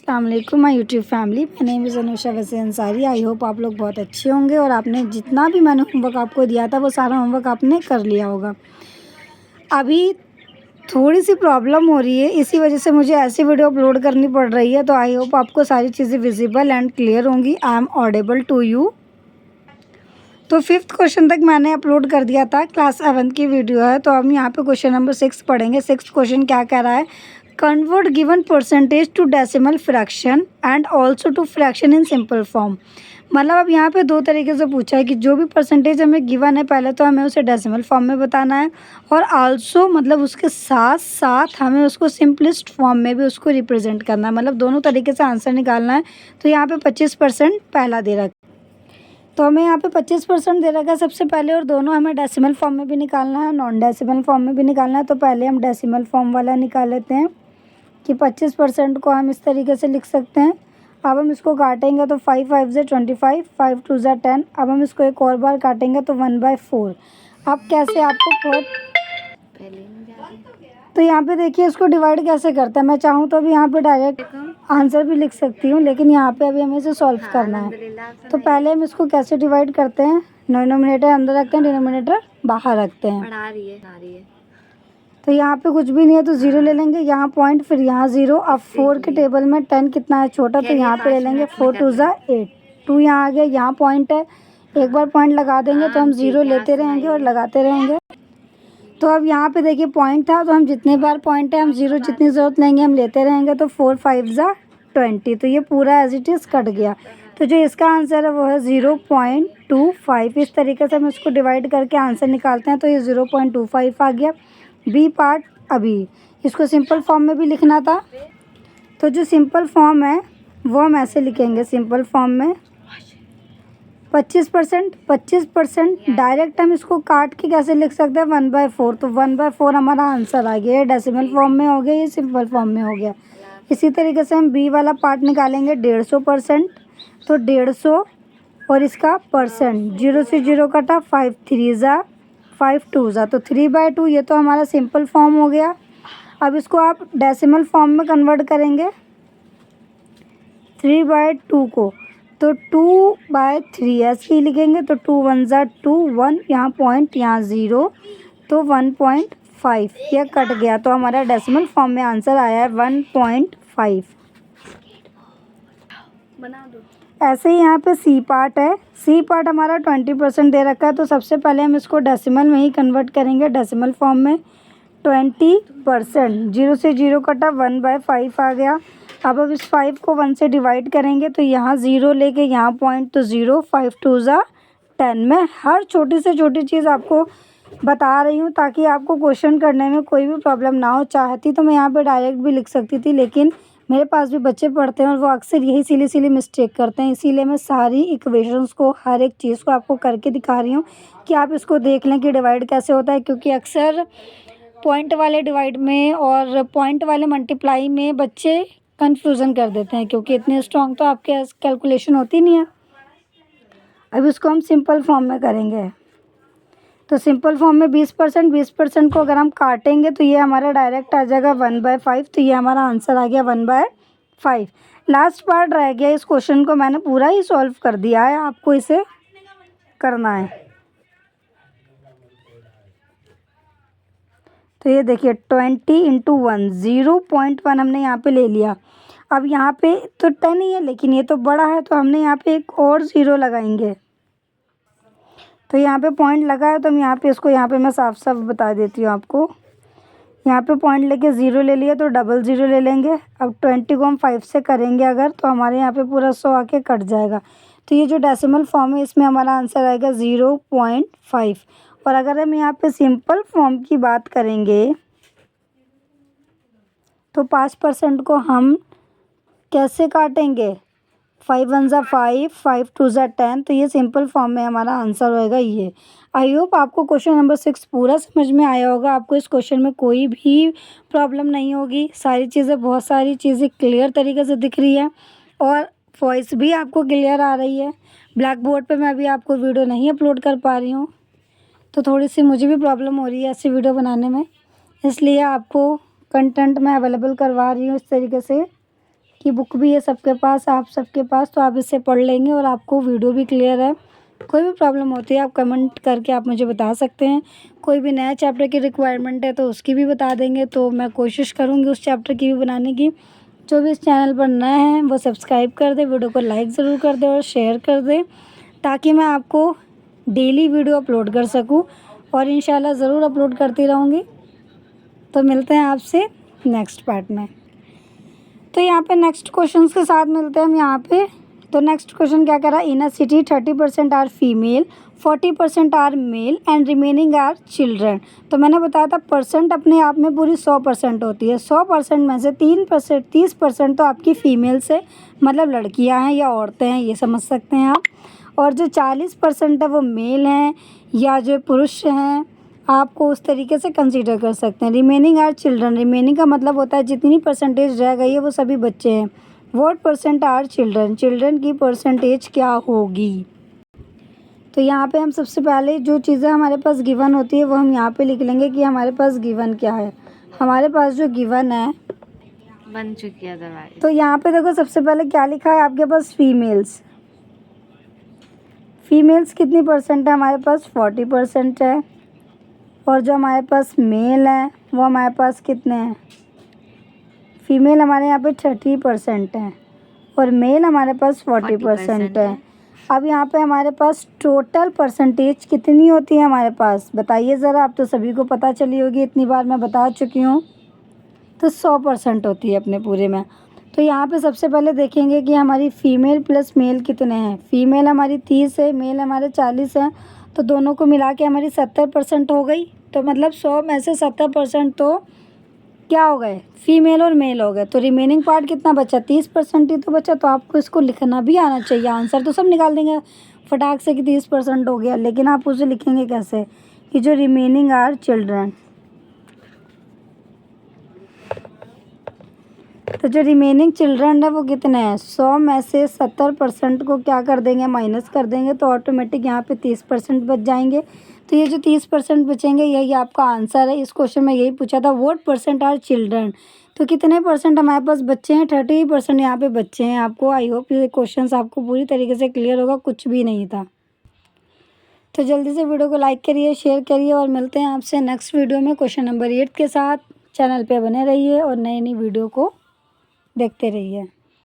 अस्सलाम वालेकुम my YouTube family. My name is Anusha वसी अंसारी। आई होप आप लोग बहुत अच्छे होंगे और आपने जितना भी मैंने होमवर्क आपको दिया था वो सारा होमवर्क आपने कर लिया होगा। अभी थोड़ी सी प्रॉब्लम हो रही है, इसी वजह से मुझे ऐसी वीडियो अपलोड करनी पड़ रही है। तो आई होप आपको सारी चीज़ें विजिबल एंड क्लियर होंगी। I am audible to you. तो 5th क्वेश्चन तक मैंने अपलोड कर दिया था, क्लास 7 की वीडियो है। तो हम यहाँ पे क्वेश्चन नंबर 6 पढ़ेंगे। 6th क्वेश्चन क्या कह रहा है, convert given percentage to decimal fraction and also to fraction in simple form. मतलब अब यहाँ पे दो तरीके से पूछा है कि जो भी परसेंटेज हमें गिवन है पहले तो हमें उसे डेसिमल फॉर्म में बताना है और आल्सो मतलब उसके साथ साथ हमें उसको सिंपलेस्ट फॉर्म में भी उसको रिप्रेजेंट करना है। मतलब दोनों तरीके से आंसर निकालना है। तो यहाँ पे 25% पहला दे रखा है, तो हमें यहाँ पे 25% दे रखा है सबसे पहले, और दोनों हमें डेसिमल फॉर्म में भी निकालना है, नॉन डेसिमल फॉर्म में भी निकालना है। तो पहले हम डेसिमल फॉर्म वाला निकाल लेते हैं कि 25% को हम इस तरीके से लिख सकते हैं। अब हम इसको काटेंगे तो 5 5 से 25, 5 2 से 10। अब हम इसको एक और बार काटेंगे तो 1/4। अब कैसे आपको बहुत तो यहाँ पे देखिए इसको डिवाइड कैसे करते हैं। मैं चाहूँ तो अभी यहाँ पे डायरेक्ट आंसर भी लिख सकती हूँ, लेकिन यहाँ पे अभी हमें इसे सॉल्व करना है। तो पहले हम इसको कैसे डिवाइड करते हैं, डिनोमिनेटर अंदर रखते हैं, डिनोमिनेटर बाहर रखते हैं। पढ़ा रही है। तो यहाँ पे कुछ भी नहीं है तो 0 ले लेंगे, यहाँ पॉइंट, फिर यहाँ 0। अब 4 के टेबल में 10 कितना है छोटा, तो यहाँ पे ले लेंगे 4 2 जा 8। 2 यहाँ आ गया, यहाँ पॉइंट है, एक बार पॉइंट लगा देंगे तो हम 0 लेते रहेंगे और लगाते रहेंगे। तो अब यहाँ पे देखिए पॉइंट था, तो हम जितने बार पॉइंट है हम 0 जितनी ज़रूरत लेंगे हम लेते रहेंगे। तो 4 5 जा 20, तो ये पूरा एज इट इज़ कट गया। तो जो इसका आंसर है वो है 0.25। इस तरीके से हम इसको डिवाइड करके आंसर निकालते हैं। तो ये 0.25 आ गया। बी पार्ट, अभी इसको सिंपल फॉर्म में भी लिखना था, तो जो सिंपल फॉर्म है वो हम ऐसे लिखेंगे। सिंपल फॉर्म में 25% डायरेक्ट हम इसको काट के कैसे लिख सकते हैं, 1/4। तो 1/4 हमारा आंसर आ गया। ये डेसिमल फॉर्म में हो गया, ये सिंपल फॉर्म में हो गया। इसी तरीके से हम बी वाला पार्ट निकालेंगे 150%। तो 150 और इसका परसेंट, 0 से 0 कटा, 5 3 जा 5 2 जा, तो 3/2। ये तो हमारा सिंपल फॉर्म हो गया। अब इसको आप डेसिमल फॉर्म में कन्वर्ट करेंगे 3/2 को, तो 2/3 ऐसे ही लिखेंगे। तो 2 1 जा 2, 1 यहाँ पॉइंट, यहाँ 0, तो 1.5 यह कट गया। तो हमारा डेसिमल फॉर्म में आंसर आया है 1.5। बना दो। ऐसे ही यहाँ पे सी पार्ट है। सी पार्ट हमारा 20% दे रखा है। तो सबसे पहले हम इसको डेसिमल में ही कन्वर्ट करेंगे, डेसिमल फॉर्म में 20%। 0 से 0 कटा, 1/5 आ गया। अब इस 5 को 1 से डिवाइड करेंगे तो यहाँ 0 लेके यहाँ पॉइंट, तो 0 5 2 जा 10। मैं हर छोटी से छोटी चीज़ आपको बता रही हूँ ताकि आपको क्वेश्चन करने में कोई भी प्रॉब्लम ना हो। चाहती तो मैं यहाँ पे डायरेक्ट भी लिख सकती थी, लेकिन मेरे पास भी बच्चे पढ़ते हैं और वो अक्सर यही सिली सिली मिस्टेक करते हैं। इसीलिए मैं सारी इक्वेशंस को, हर एक चीज़ को आपको करके दिखा रही हूँ कि आप इसको देख लें कि डिवाइड कैसे होता है। क्योंकि अक्सर पॉइंट वाले डिवाइड में और पॉइंट वाले मल्टीप्लाई में बच्चे कन्फ्यूज़न कर देते हैं, क्योंकि इतनी स्ट्रॉन्ग तो आपके कैलकुलेशन होती नहीं है। अब इसको हम सिंपल फॉर्म में करेंगे। तो सिंपल फॉर्म में 20% को अगर हम काटेंगे तो ये हमारा डायरेक्ट आ जाएगा 1/5। तो ये हमारा आंसर आ गया 1/5। लास्ट पार्ट रह गया। इस क्वेश्चन को मैंने पूरा ही सॉल्व कर दिया है, आपको इसे करना है। तो ये देखिए 20 × 1, 0.1 हमने यहाँ पे ले लिया। अब यहाँ पे तो 10 ही है, लेकिन ये तो बड़ा है, तो हमने यहाँ पे एक और 0 लगाएंगे। तो यहाँ पे पॉइंट लगा है, तो हम यहाँ पे इसको, यहाँ पे मैं साफ साफ बता देती हूँ आपको। यहाँ पे पॉइंट लेके 0 ले लिया, तो डबल 0 ले लेंगे। अब 20 को हम 5 से करेंगे अगर, तो हमारे यहाँ पे पूरा 100 आके कट जाएगा। तो ये जो डेसिमल फॉर्म है इसमें हमारा आंसर आएगा 0.5। और अगर हम यहाँ पे सिंपल फॉर्म की बात करेंगे तो 5% को हम कैसे काटेंगे, 5 1 जा 5, 5 2 जा 10। तो ये सिंपल फॉर्म में हमारा आंसर होएगा ये। आई होप आपको क्वेश्चन नंबर 6 पूरा समझ में आया होगा। आपको इस क्वेश्चन में कोई भी प्रॉब्लम नहीं होगी। सारी चीज़ें, बहुत सारी चीज़ें क्लियर तरीके से दिख रही है और वॉइस भी आपको क्लियर आ रही है। ब्लैक बोर्ड पर मैं अभी आपको वीडियो नहीं अपलोड कर पा रही हूँ, तो थोड़ी सी मुझे भी प्रॉब्लम हो रही है ऐसी वीडियो बनाने में, इसलिए आपको कंटेंट मैं अवेलेबल करवा रही हूँ इस तरीके से की बुक भी है सबके पास, आप सबके पास, तो आप इससे पढ़ लेंगे और आपको वीडियो भी क्लियर है। कोई भी प्रॉब्लम होती है आप कमेंट करके आप मुझे बता सकते हैं। कोई भी नया चैप्टर की रिक्वायरमेंट है तो उसकी भी बता देंगे, तो मैं कोशिश करूँगी उस चैप्टर की भी बनाने की। जो भी इस चैनल पर नए हैं वो सब्सक्राइब कर दें, वीडियो को लाइक ज़रूर कर दें और शेयर कर दें, ताकि मैं आपको डेली वीडियो अपलोड कर सकूं, और इंशाल्लाह ज़रूर अपलोड करती रहूँगी। तो मिलते हैं आपसे नेक्स्ट पार्ट में। तो यहाँ पे नेक्स्ट क्वेश्चन के साथ मिलते हैं हम यहाँ पे। तो नेक्स्ट क्वेश्चन क्या करा, in a city 30% are female, 40% are male and remaining are children. तो मैंने बताया था परसेंट अपने आप में पूरी 100% होती है। 100% में से 3% 30% तो आपकी फीमेल्स है, मतलब लड़कियां हैं या औरतें हैं, ये समझ सकते हैं आप। और जो 40% है वो मेल हैं या जो पुरुष हैं, आपको उस तरीके से कंसीडर कर सकते हैं। रिमेनिंग आर चिल्ड्रन, रिमेनिंग का मतलब होता है जितनी परसेंटेज रह गई है वो सभी बच्चे हैं। What percent are children, children की परसेंटेज क्या होगी। तो यहाँ पे हम सबसे पहले जो चीज़ें हमारे पास गिवन होती है वो हम यहाँ पे लिख लेंगे कि हमारे पास गिवन क्या है। हमारे पास जो गिवन है बन चुकी है दवाई। तो यहाँ पे देखो सबसे पहले क्या लिखा है आपके पास, फीमेल्स। फीमेल्स कितनी परसेंट है हमारे पास, 40% है। और जो हमारे पास मेल है वो हमारे पास कितने हैं, फीमेल हमारे यहाँ पे 30% है और मेल हमारे पास 40% है। अब यहाँ पे हमारे पास टोटल परसेंटेज कितनी होती है हमारे पास, बताइए ज़रा। अब तो सभी को पता चली होगी, इतनी बार मैं बता चुकी हूँ। तो 100% होती है अपने पूरे में। तो यहाँ पे सबसे पहले देखेंगे कि हमारी फ़ीमेल प्लस मेल कितने हैं। फ़ीमेल हमारी 30 है, मेल हमारे 40 हैं, तो दोनों को मिला के हमारी 70% हो गई। तो मतलब 100 में से 70% तो क्या हो गए, फीमेल और मेल हो गए। तो रिमेनिंग पार्ट कितना बचा, 30% ही तो बचा। तो आपको इसको लिखना भी आना चाहिए, आंसर तो सब निकाल देंगे फटाक से कि 30% हो गया, लेकिन आप उसे लिखेंगे कैसे कि जो रिमेनिंग आर चिल्ड्रन। तो जो रिमेनिंग चिल्ड्रन है वो कितने हैं, 100 में से 70% को क्या कर देंगे, माइनस कर देंगे, तो ऑटोमेटिक यहाँ पे 30% बच जाएंगे। तो ये जो 30% बचेंगे यही आपका आंसर है। इस क्वेश्चन में यही पूछा था, व्हाट परसेंट आर चिल्ड्रन। तो कितने परसेंट हमारे पास बच्चे हैं, 30% यहाँ पे बच्चे हैं। आपको आई होप ये क्वेश्चन आपको पूरी तरीके से क्लियर होगा, कुछ भी नहीं था। तो जल्दी से वीडियो को लाइक करिए, शेयर करिए, और मिलते हैं आपसे नेक्स्ट वीडियो में क्वेश्चन नंबर 8 के साथ। चैनल पे बने रहिए और नई नई वीडियो को देखते रहिए।